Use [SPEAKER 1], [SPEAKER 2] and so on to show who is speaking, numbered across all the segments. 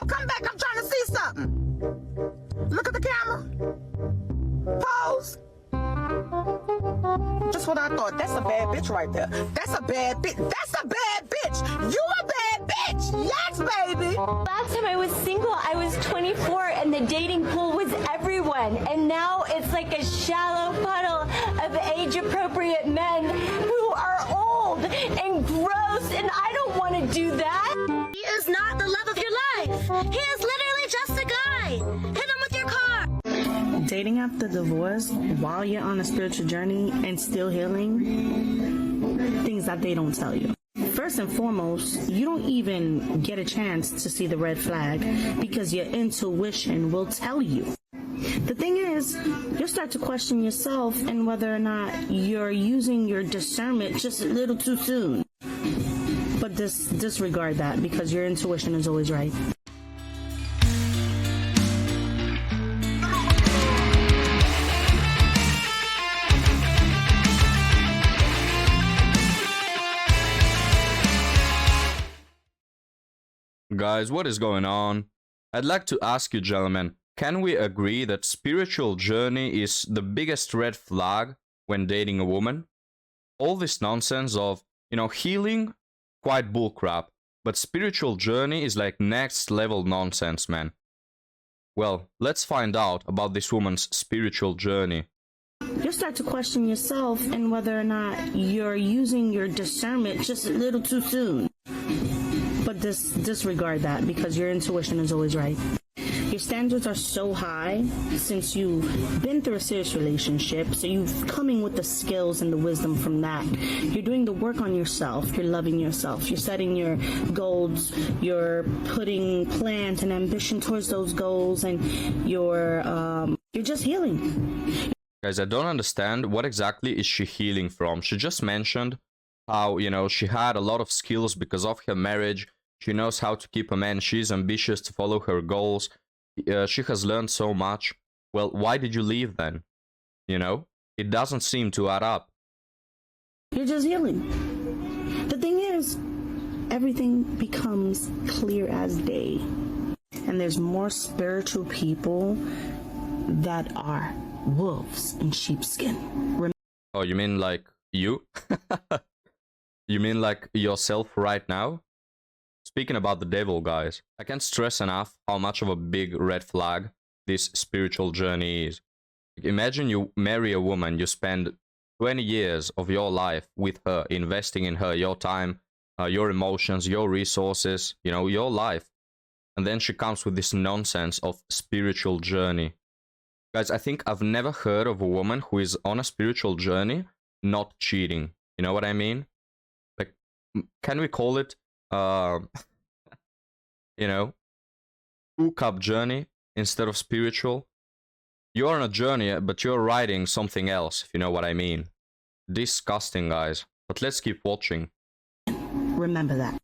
[SPEAKER 1] come back. I'm trying to see something. Look at the camera. Pose. Just what I thought. That's a bad bitch right there. That's a bad bitch. That's a bad bitch. You a bad bitch. Yes, baby.
[SPEAKER 2] Last time I was single, I was 24 and the dating pool was everyone. And now it's like a shallow puddle of age-appropriate men who are old and gross, and I don't want to do that.
[SPEAKER 3] He is not the love of your life. He is literally just a guy. Hit him with your car.
[SPEAKER 4] Dating after divorce while you're on a spiritual journey and still healing, things that they don't tell you. First and foremost, you don't even get a chance to see the red flag because your intuition will tell you. The thing is, you'll start to question yourself and whether or not you're using your discernment just a little too soon. But disregard that because your intuition is always right.
[SPEAKER 5] Guys, what is going on? I'd like to ask you, gentlemen, can we agree that spiritual journey is the biggest red flag when dating a woman? All this nonsense of, healing, quite bullcrap, but spiritual journey is like next level nonsense, man. Well, let's find out about this woman's spiritual journey.
[SPEAKER 4] You'll start to question yourself and whether or not you're using your discernment just a little too soon. But disregard that because your intuition is always right. Your standards are so high since you've been through a serious relationship, so you're coming with the skills and the wisdom from that. You're doing the work on yourself. You're loving yourself. You're setting your goals. You're putting plans and ambition towards those goals, and you're just healing.
[SPEAKER 5] Guys, I don't understand what exactly is she healing from. She just mentioned how, she had a lot of skills because of her marriage. She knows how to keep a man. She's ambitious to follow her goals. She has learned so much. Well, why did you leave then? It doesn't seem to add up.
[SPEAKER 4] You're just healing. The thing is, everything becomes clear as day. And there's more spiritual people that are wolves in sheepskin.
[SPEAKER 5] Oh, you mean like you? You mean like yourself right now? Speaking about the devil, guys, I can't stress enough how much of a big red flag this spiritual journey is. Imagine you marry a woman, you spend 20 years of your life with her, investing in her, your time, your emotions, your resources, your life. And then she comes with this nonsense of spiritual journey. Guys, I think I've never heard of a woman who is on a spiritual journey not cheating. You know what I mean? Like, can we call it hookup journey instead of spiritual? You're on a journey, but you're riding something else, if you know what I mean. Disgusting, guys. But let's keep watching.
[SPEAKER 4] Remember that.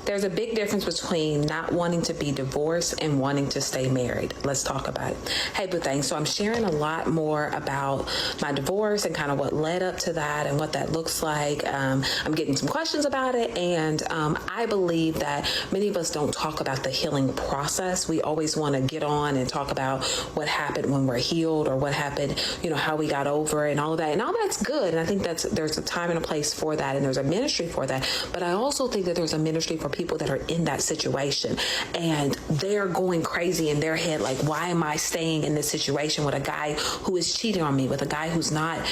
[SPEAKER 6] There's a big difference between not wanting to be divorced and wanting to stay married. Let's talk about it. Hey, Boo Thing. So I'm sharing a lot more about my divorce and kind of what led up to that and what that looks like. I'm getting some questions about it. And I believe that many of us don't talk about the healing process. We always want to get on and talk about what happened when we're healed or what happened, how we got over and all of that. And all that's good. And I think there's a time and a place for that. And there's a ministry for that. But I also think that there's a ministry for people that are in that situation and they're going crazy in their head, like, why am I staying in this situation with a guy who is cheating on me, with a guy who's not,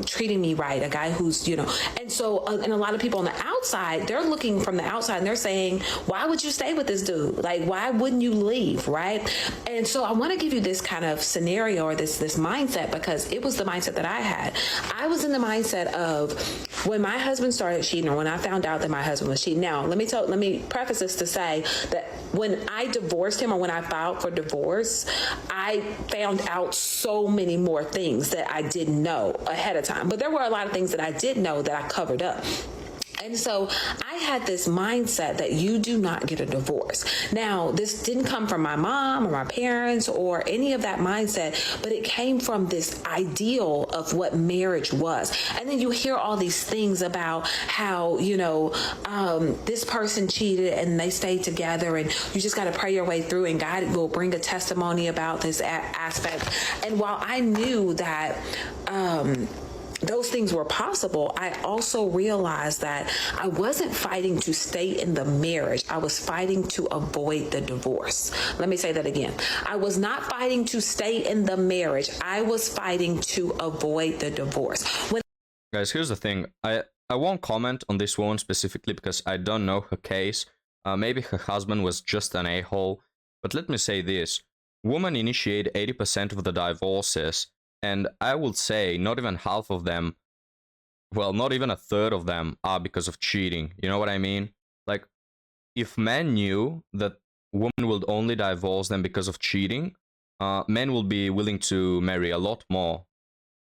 [SPEAKER 6] treating me right, a guy who's, and so, and a lot of people on the outside, they're looking from the outside and they're saying, why would you stay with this dude? Like, why wouldn't you leave? Right. And so I want to give you this kind of scenario or this mindset, because it was the mindset that I had. I was in the mindset of when my husband started cheating, or when I found out that my husband was cheating. Now, let me preface this to say that when I divorced him, or when I filed for divorce, I found out so many more things that I didn't know ahead of time. But there were a lot of things that I did know that I covered up. And so I had this mindset that you do not get a divorce. Now, this didn't come from my mom or my parents or any of that mindset, but it came from this ideal of what marriage was. And then you hear all these things about how, this person cheated and they stayed together, and you just got to pray your way through, and God will bring a testimony about this aspect. And while I knew that, those things were possible, I also realized that I wasn't fighting to stay in the marriage. I was fighting to avoid the divorce. Let me say that again. I was not fighting to stay in the marriage. I was fighting to avoid the divorce.
[SPEAKER 5] Guys, here's the thing. I won't comment on this woman specifically because I don't know her case. Maybe her husband was just an a-hole. But let me say this. Women initiate 80% of the divorces. And I would say not even half of them, well, not even a third of them are because of cheating. You know what I mean? Like, if men knew that women would only divorce them because of cheating, men will be willing to marry a lot more.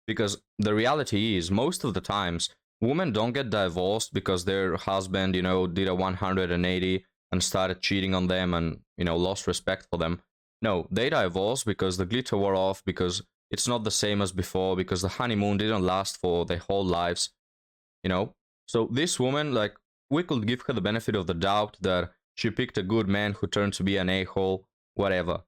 [SPEAKER 5] Because the reality is, most of the times, women don't get divorced because their husband, did a 180 and started cheating on them and, lost respect for them. No, they divorce because the glitter wore off, because it's not the same as before, because the honeymoon didn't last for their whole lives, So this woman, we could give her the benefit of the doubt that she picked a good man who turned to be an a-hole, whatever.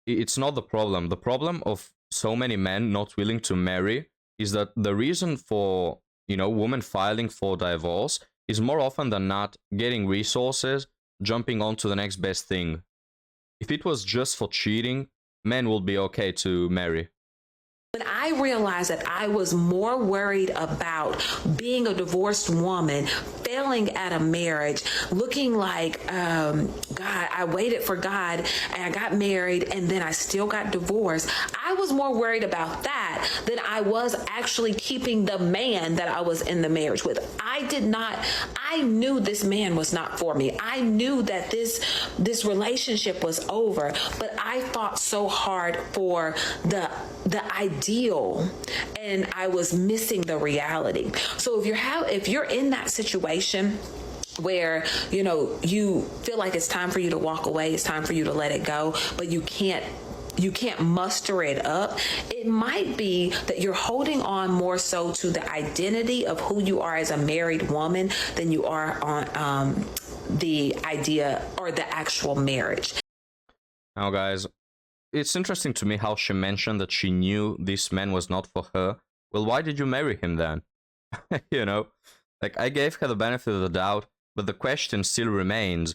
[SPEAKER 5] It's not the problem. The problem of so many men not willing to marry is that the reason for, women filing for divorce is more often than not getting resources, jumping on to the next best thing. If it was just for cheating, men will be okay to marry.
[SPEAKER 6] When I realized that I was more worried about being a divorced woman, failing at a marriage, looking like, God, I waited for God and I got married and then I still got divorced. I was more worried about that than I was actually keeping the man that I was in the marriage with. I knew this man was not for me. I knew that this relationship was over, but I fought so hard for the ideal, and I was missing the reality. So if you're in that situation where you feel like it's time for you to walk away, it's time for you to let it go, but you can't muster it up, it might be that you're holding on more so to the identity of who you are as a married woman than you are on the idea or the actual marriage.
[SPEAKER 5] Now, guys, it's interesting to me how she mentioned that she knew this man was not for her. Well, why did you marry him then? I gave her the benefit of the doubt, but the question still remains.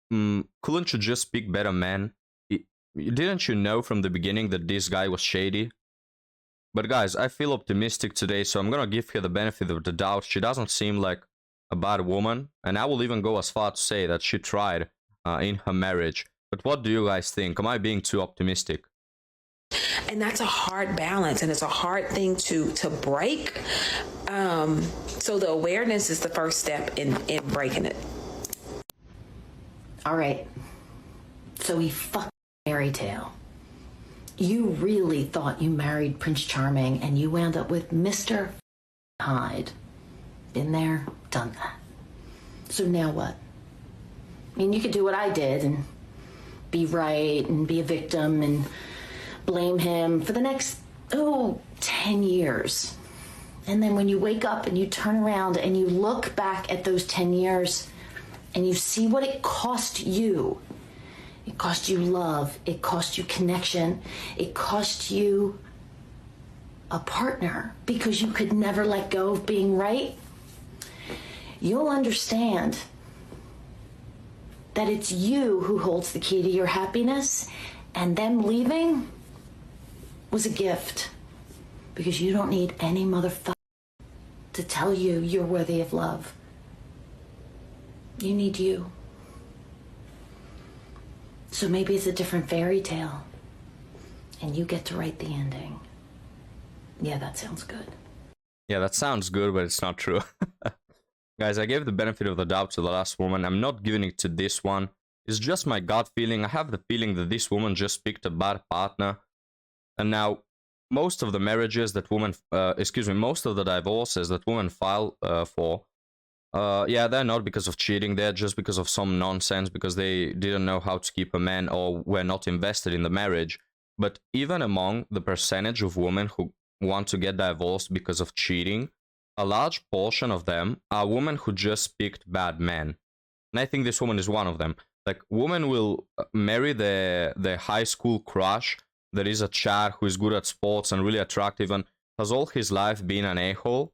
[SPEAKER 5] Couldn't you just pick better men? Didn't you know from the beginning that this guy was shady? But guys, I feel optimistic today, so I'm gonna give her the benefit of the doubt. She doesn't seem like a bad woman, and I will even go as far to say that she tried in her marriage. But what do you guys think? Am I being too optimistic?
[SPEAKER 6] And that's a hard balance, and it's a hard thing to break. So the awareness is the first step in breaking it.
[SPEAKER 7] All right. So we fucked marital. You really thought you married Prince Charming and you wound up with Mr. Hyde. Been there, done that. So now what? I mean, you could do what I did and be right and be a victim and blame him for the next, 10 years. And then when you wake up and you turn around and you look back at those 10 years and you see what it cost you. It cost you love. It cost you connection. It cost you a partner because you could never let go of being right. You'll understand that it's you who holds the key to your happiness, and them leaving was a gift because you don't need any motherfucker to tell you you're worthy of love. You need you. So maybe it's a different fairy tale and you get to write the ending. Yeah, that sounds good.
[SPEAKER 5] Yeah, that sounds good, but it's not true. Guys, I gave the benefit of the doubt to the last woman. I'm not giving it to this one. It's just my gut feeling. I have the feeling that this woman just picked a bad partner. And now, most of the marriages that most of the divorces that women file for Yeah, they're not because of cheating. They're just because of some nonsense, because they didn't know how to keep a man or were not invested in the marriage. But even among the percentage of women who want to get divorced because of cheating, a large portion of them are women who just picked bad men. And I think this woman is one of them. Like, women will marry their high school crush that is a Chad who is good at sports and really attractive and has all his life been an a-hole.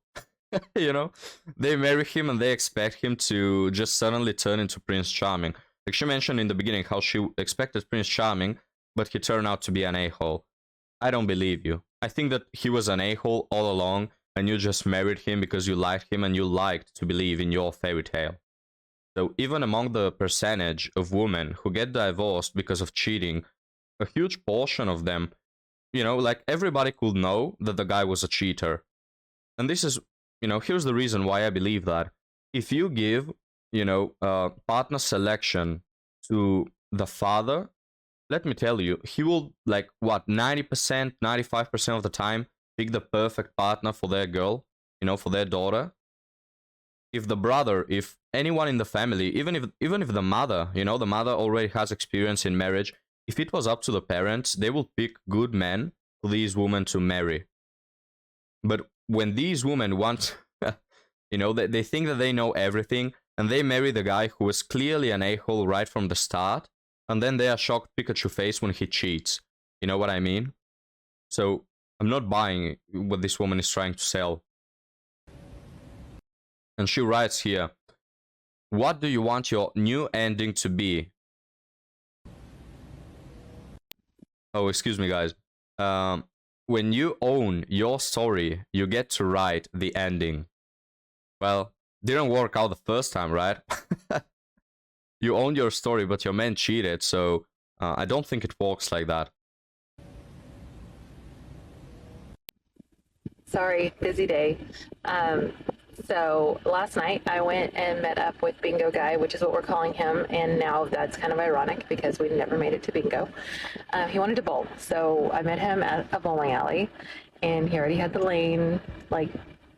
[SPEAKER 5] You know, they marry him and they expect him to just suddenly turn into Prince Charming. Like she mentioned in the beginning how she expected Prince Charming, but he turned out to be an a-hole. I don't believe you. I think that he was an a-hole all along, and you just married him because you liked him and you liked to believe in your fairy tale. So even among the percentage of women who get divorced because of cheating, a huge portion of them, you know, like everybody could know that the guy was a cheater. And this is, you know, here's the reason why I believe that. If you give, you know, partner selection to the father, let me tell you, he will, like, what, 90%, 95% of the time pick the perfect partner for their girl, you know, for their daughter. If the brother, if anyone in the family, even if the mother, you know, the mother already has experience in marriage, if it was up to the parents, they will pick good men for these women to marry. But when these women want, you know, they think that they know everything, and they marry the guy who is clearly an a-hole right from the start, and then they are shocked Pikachu face when he cheats. You know what I mean? So I'm not buying what this woman is trying to sell. And she writes here, what do you want your new ending to be? Oh, excuse me, guys. When you own your story, you get to write the ending. Well, didn't work out the first time, right? You owned your story, but your man cheated, so I don't think it works like that.
[SPEAKER 8] Sorry, busy day. So last night I went and met up with Bingo Guy, which is what we're calling him, and now that's kind of ironic because we never made it to Bingo. He wanted to bowl, so I met him at a bowling alley, and he already had the lane, like,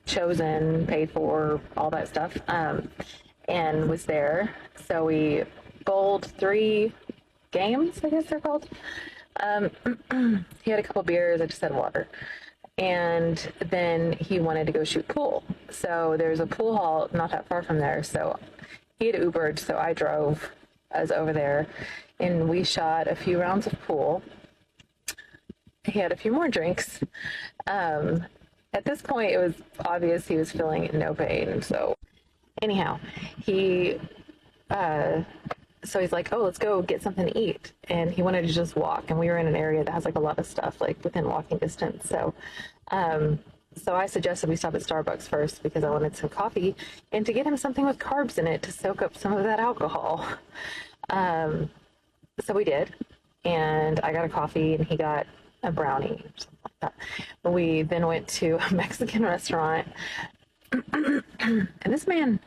[SPEAKER 8] chosen, paid for, all that stuff, and was there. So we bowled 3 games, I guess they're called. He had a couple beers, I just had water. And then he wanted to go shoot pool. So there's a pool hall not that far from there. So he had Ubered, so I drove us over there. And we shot a few rounds of pool. He had a few more drinks. At this point, it was obvious he was feeling no pain. So anyhow, so he's like, oh, let's go get something to eat. And he wanted to just walk. And we were in an area that has, like, a lot of stuff, like, within walking distance. So so I suggested we stop at Starbucks first because I wanted some coffee and to get him something with carbs in it to soak up some of that alcohol. So we did. And I got a coffee and he got a brownie or something like that. But we then went to a Mexican restaurant. And this man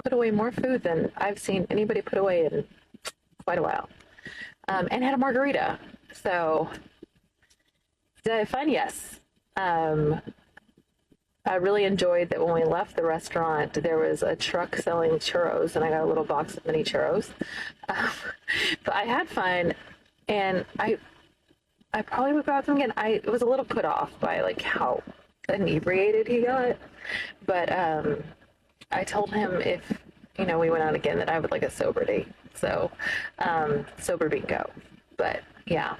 [SPEAKER 8] put away more food than I've seen anybody put away in quite a while, and had a margarita. So fun, yes. I really enjoyed that when we left the restaurant, there was a truck selling churros, and I got a little box of mini churros. But I had fun, and I probably would go out with him again. I was a little put off by, like, how inebriated he got, but I told him if, you know, we went out again that I would like a sober date. So, sober bingo. But yeah.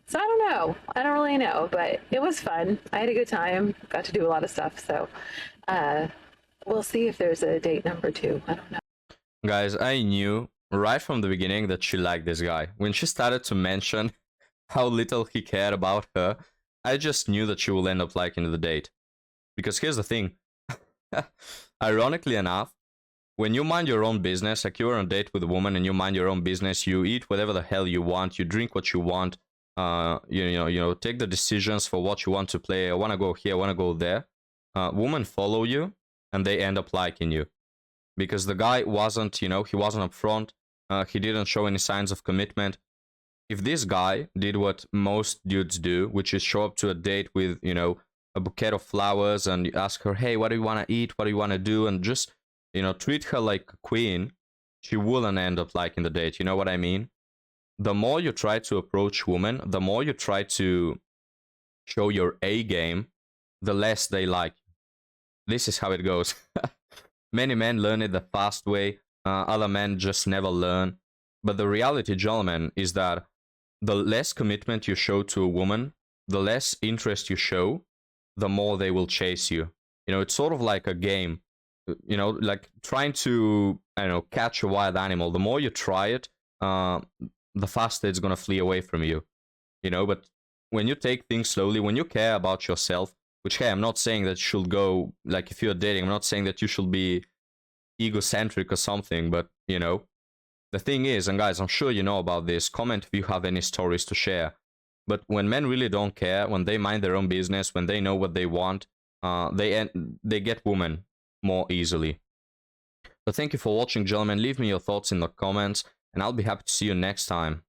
[SPEAKER 8] So I don't know. I don't really know, but it was fun. I had a good time. Got to do a lot of stuff. So, we'll see if there's a date number 2. I don't know.
[SPEAKER 5] Guys, I knew right from the beginning that she liked this guy. When she started to mention how little he cared about her, I just knew that she will end up liking the date. Because here's the thing. Ironically enough, when you mind your own business, like you're on a date with a woman and you mind your own business, you eat whatever the hell you want, you drink what you want, you know, take the decisions for what you want to play. I want to go here, I want to go there. Women follow you and they end up liking you. Because the guy wasn't, you know, he wasn't upfront. He didn't show any signs of commitment. If this guy did what most dudes do, which is show up to a date with, you know, a bouquet of flowers and you ask her, hey, what do you want to eat? What do you want to do? And just you know, treat her like a queen, she wouldn't end up liking the date. You know what I mean? The more you try to approach women, the more you try to show your A game, the less they like you. This is how it goes. Many men learn it the fast way, other men just never learn. But the reality, gentlemen, is that the less commitment you show to a woman, the less interest you show, the more they will chase you. You know, it's sort of like a game. You know, like trying to, I don't know, catch a wild animal. The more you try it, the faster it's gonna flee away from you. You know, but when you take things slowly, when you care about yourself, which, hey, I'm not saying that you should go, like, if you're dating, I'm not saying that you should be egocentric or something, but, you know, the thing is, and guys, I'm sure you know about this, comment if you have any stories to share. But when men really don't care, when they mind their own business, when they know what they want, they get women more easily. So thank you for watching, gentlemen. Leave me your thoughts in the comments, and I'll be happy to see you next time.